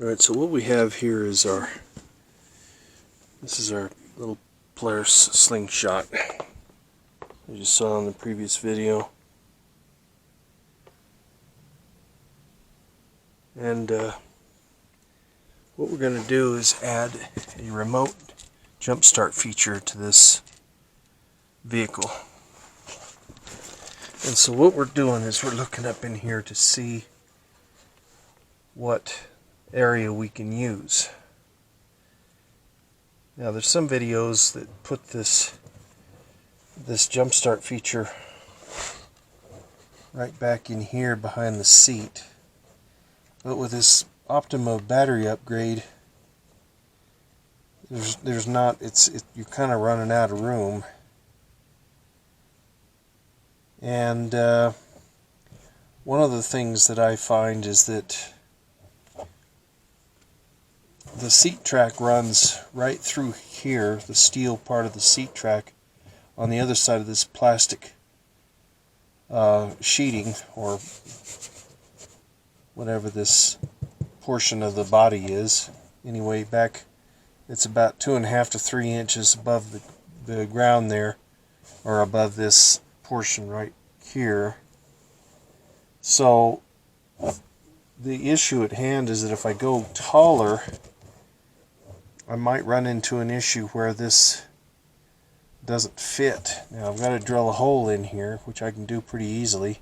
Alright, so what we have here is this is our little Polaris Slingshot, as you saw in the previous video. And what we're going to do is add a remote Jumpstart feature to this vehicle. And so what we're doing is we're looking up in here to see what area we can use. Now there's some videos that put this Jumpstart feature right back in here behind the seat, but with this Optima battery upgrade, there's not, you're kind of running out of room. And one of the things that I find is that the seat track runs right through here, the steel part of the seat track, on the other side of this plastic sheeting, or whatever this portion of the body is. Anyway, back, it's about 2.5 to 3 inches above the ground there, or above this portion right here. So the issue at hand is that if I go taller, I might run into an issue where this doesn't fit. Now I've got to drill a hole in here, which I can do pretty easily.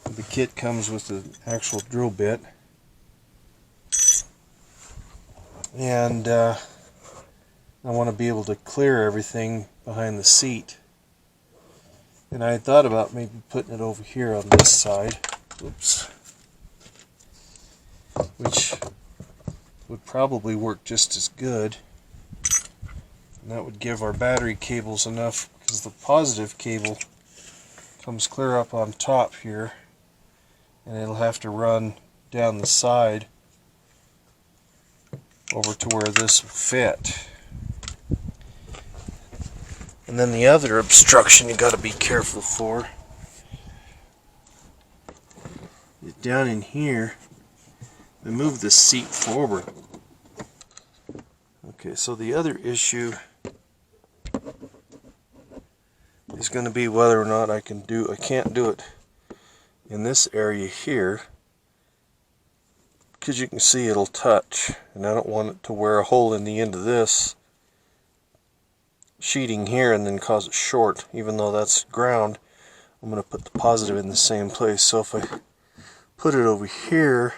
The kit comes with the actual drill bit. And I want to be able to clear everything behind the seat. And I had thought about maybe putting it over here on this side. Oops. Which would probably work just as good. And that would give our battery cables enough, because the positive cable comes clear up on top here, and it'll have to run down the side over to where this will fit. And then the other obstruction you got to be careful for is down in here. I move the seat forward. Okay, so the other issue is going to be whether or not I can't do it in this area here, because you can see it'll touch, and I don't want it to wear a hole in the end of this sheeting here and then cause it short. Even though that's ground, I'm going to put the positive in the same place. So if I put it over here,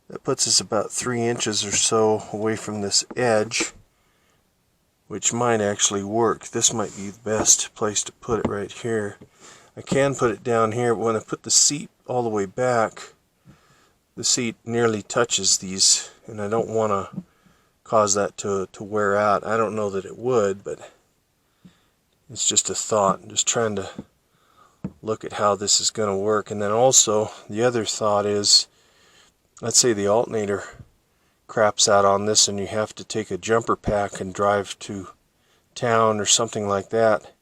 that puts us about 3 inches or so away from this edge, which might actually work. This might be the best place to put it, right here. I can put it down here, but when I put the seat all the way back, the seat nearly touches these, and I don't want to cause that to wear out. I don't know that it would, but it's just a thought. I'm just trying to look at how this is going to work. And then also, the other thought is, let's say the alternator craps out on this and you have to take a jumper pack and drive to town or something like that.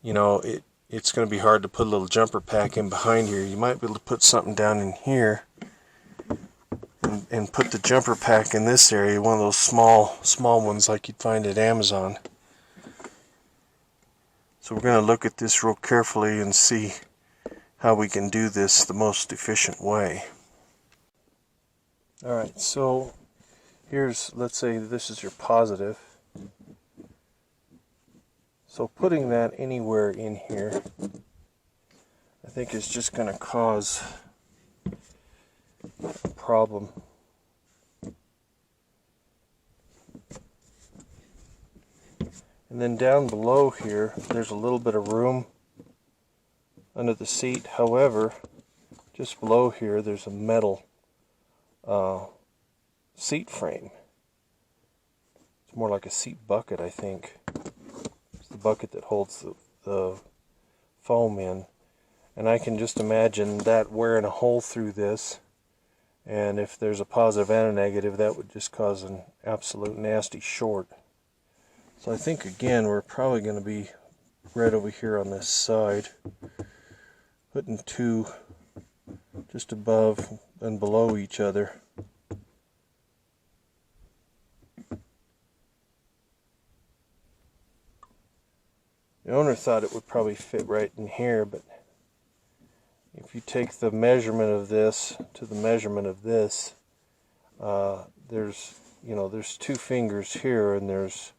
You know, it's going to be hard to put a little jumper pack in behind here. You might be able to put something down in here and put the jumper pack in this area, one of those small ones like you'd find at Amazon. So we're going to look at this real carefully and see how we can do this the most efficient way. Alright, so here's, let's say this is your positive. So putting that anywhere in here, I think is just going to cause a problem. And then down below here, there's a little bit of room under the seat. However, just below here, there's a metal seat frame. It's more like a seat bucket, I think. It's the bucket that holds the foam in. And I can just imagine that wearing a hole through this, and if there's a positive and a negative, that would just cause an absolute nasty short. So I think, again, we're probably going to be right over here on this side, putting two just above and below each other. The owner thought it would probably fit right in here, but if you take the measurement of this to the measurement of this, there's 2 fingers here, and there's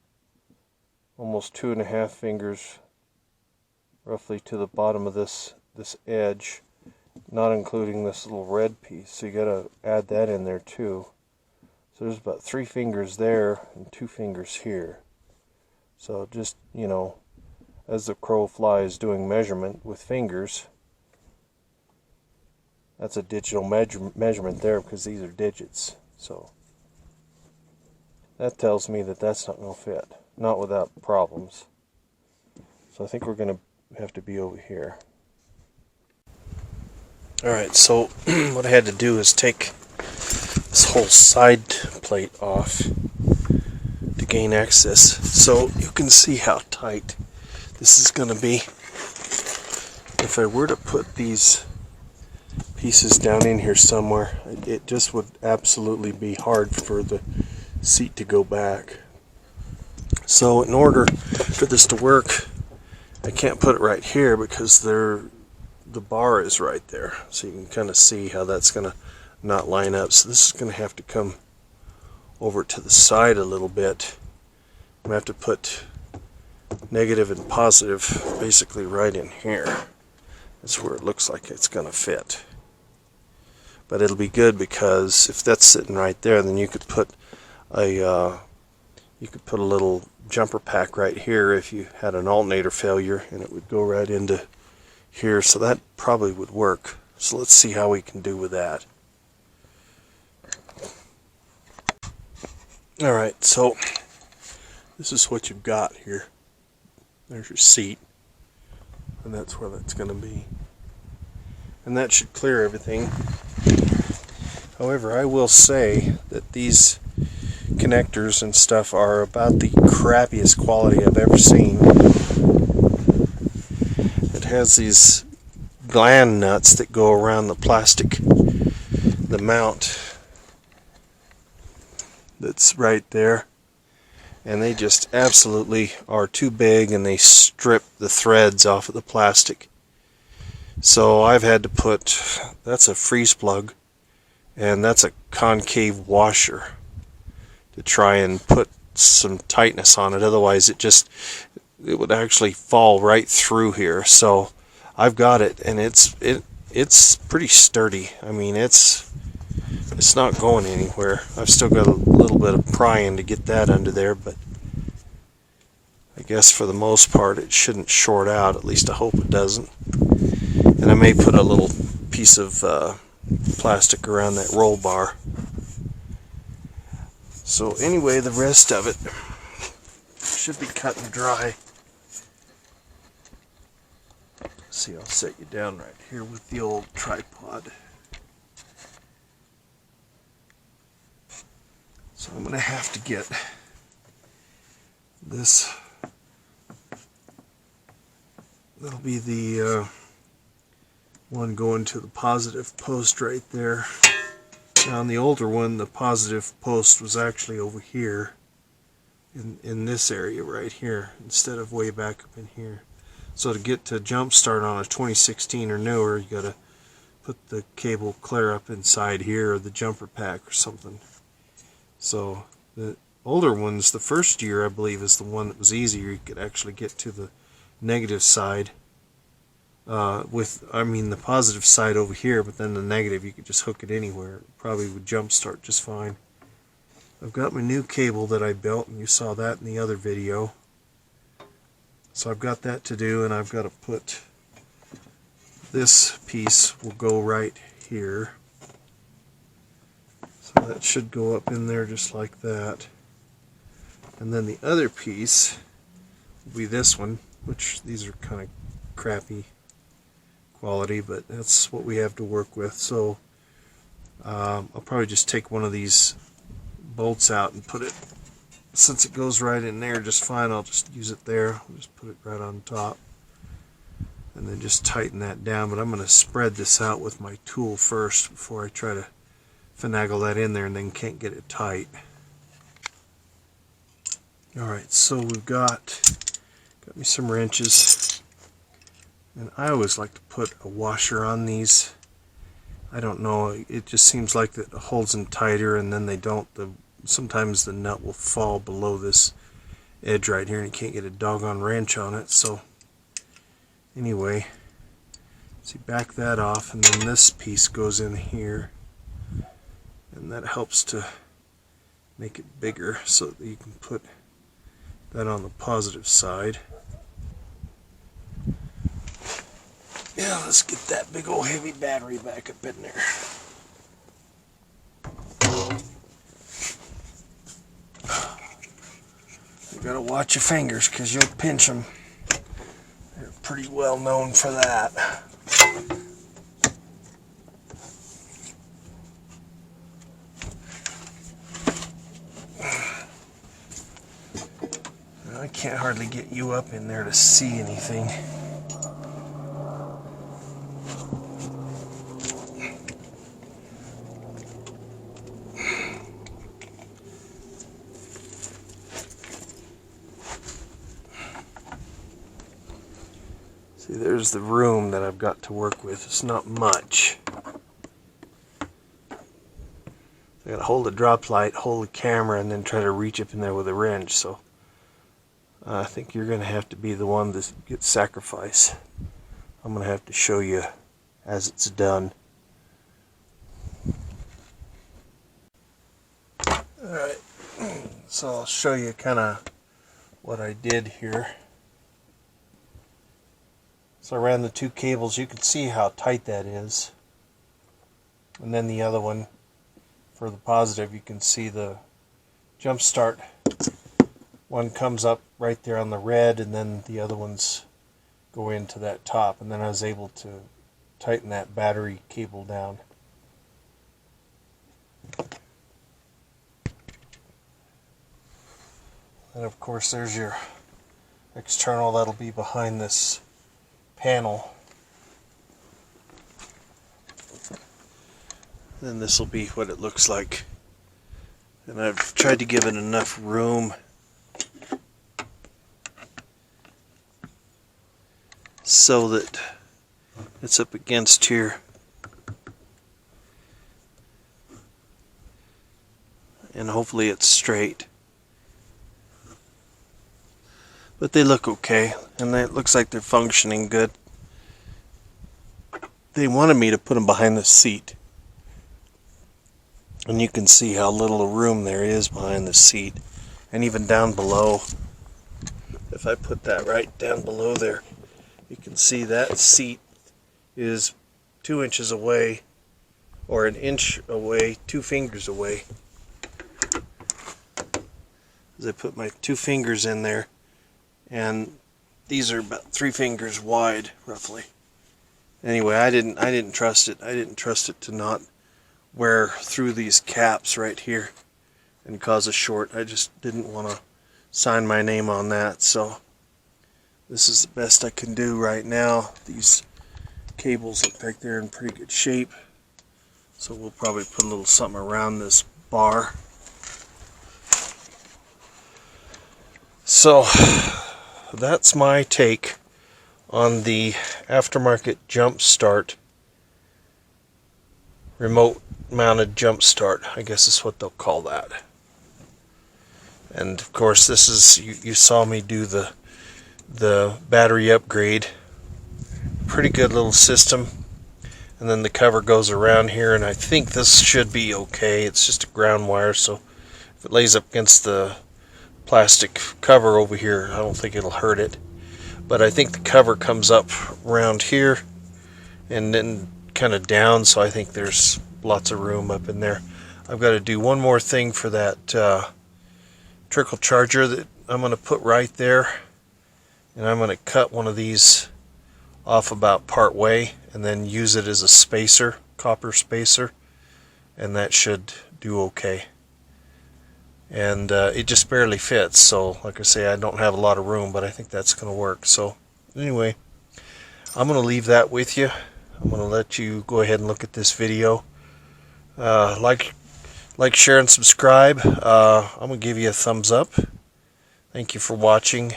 almost 2.5 fingers roughly to the bottom of this edge, not including this little red piece. So you got to add that in there too. So there's about 3 fingers there and 2 fingers here. So just, as the crow flies doing measurement with fingers, that's a digital measurement there because these are digits. So that tells me that that's not going to fit, not without problems. So I think we're going to have to be over here. Alright, so what I had to do is take this whole side plate off to gain access, so you can see how tight this is going to be. If I were to put these pieces down in here somewhere, it just would absolutely be hard for the seat to go back. So in order for this to work, I can't put it right here because the bar is right there. So you can kind of see how that's going to not line up. So this is going to have to come over to the side a little bit. I'm going to have to put negative and positive basically right in here. That's where it looks like it's going to fit. But it'll be good because if that's sitting right there, then you could put a little jumper pack right here if you had an alternator failure, and it would go right into here. So that probably would work. So let's see how we can do with that. Alright, so this is what you've got here. There's your seat, and that's where that's going to be. And that should clear everything. However, I will say that these connectors and stuff are about the crappiest quality I've ever seen. It has these gland nuts that go around the plastic, the mount that's right there, and they just absolutely are too big, and they strip the threads off of the plastic. So I've had to put, that's a freeze plug, and that's a concave washer to try and put some tightness on it. Otherwise it would actually fall right through here. So I've got it, and it's pretty sturdy. I mean, it's not going anywhere. I've still got a little bit of prying to get that under there, but I guess for the most part it shouldn't short out. At least I hope it doesn't. And I may put a little piece of plastic around that roll bar. So anyway, the rest of it should be cut and dry. See, I'll set you down right here with the old tripod. So I'm going to have to get this. That'll be the one going to the positive post right there. Now on the older one, the positive post was actually over here in this area right here instead of way back up in here. So to get to Jumpstart on a 2016 or newer, you gotta put the cable clear up inside here, or the jumper pack or something. So the older ones, the first year I believe is the one that was easier. You could actually get to the negative side the positive side over here, but then the negative you could just hook it anywhere. It probably would Jumpstart just fine. I've got my new cable that I built, and you saw that in the other video. So I've got that to do, and I've got to put this piece will go right here. So that should go up in there just like that. And then the other piece will be this one, which these are kind of crappy quality, but that's what we have to work with. So I'll probably just take one of these bolts out and put it, since it goes right in there just fine, I'll just use it there. I'll just put it right on top and then just tighten that down. But I'm going to spread this out with my tool first before I try to finagle that in there and then can't get it tight. Alright, so we've got Got me some wrenches. And I always like to put a washer on these. I don't know, it just seems like it holds them tighter, and then they don't. Sometimes the nut will fall below this edge right here and you can't get a doggone wrench on it. So anyway, see, back that off, and then this piece goes in here, and that helps to make it bigger so that you can put that on the positive side. Yeah, let's get that big old heavy battery back up in there. You gotta watch your fingers because you'll pinch them. They're pretty well known for that. I can't hardly get you up in there to see anything. See, there's the room that I've got to work with. It's not much. I gotta hold the drop light, hold the camera, and then try to reach up in there with a wrench. So I think you're gonna have to be the one that gets sacrificed. I'm gonna have to show you as it's done. Alright, so I'll show you kind of what I did here. So I ran the two cables. You can see how tight that is. And then the other one, for the positive, you can see the Jumpstart one comes up right there on the red, and then the other ones go into that top. And then I was able to tighten that battery cable down. And of course there's your external that'll be behind this panel. Then this will be what it looks like. And I've tried to give it enough room so that it's up against here. And hopefully it's straight. But they look okay, and it looks like they're functioning good. They wanted me to put them behind the seat. And you can see how little room there is behind the seat. And even down below, if I put that right down below there, you can see that seat is 2 inches away, or an inch away, 2 fingers away. As I put my 2 fingers in there, and these are about 3 fingers wide, roughly. Anyway, I didn't trust it. I didn't trust it to not wear through these caps right here and cause a short. I just didn't want to sign my name on that. So this is the best I can do right now. These cables look like they're in pretty good shape. So we'll probably put a little something around this bar. So that's my take on the aftermarket Jumpstart, remote mounted Jumpstart, I guess is what they'll call that. And of course this is, you saw me do the battery upgrade. Pretty good little system. And then the cover goes around here, and I think this should be okay. It's just a ground wire, so if it lays up against the plastic cover over here, I don't think it'll hurt it. But I think the cover comes up around here and then kind of down, so I think there's lots of room up in there. I've got to do one more thing for that trickle charger that I'm going to put right there, and I'm going to cut one of these off about part way and then use it as a spacer, copper spacer, and that should do okay. And it just barely fits, so like I say, I don't have a lot of room, but I think that's going to work. So anyway, I'm going to leave that with you. I'm going to let you go ahead and look at this video. Like, share, and subscribe. I'm going to give you a thumbs up. Thank you for watching.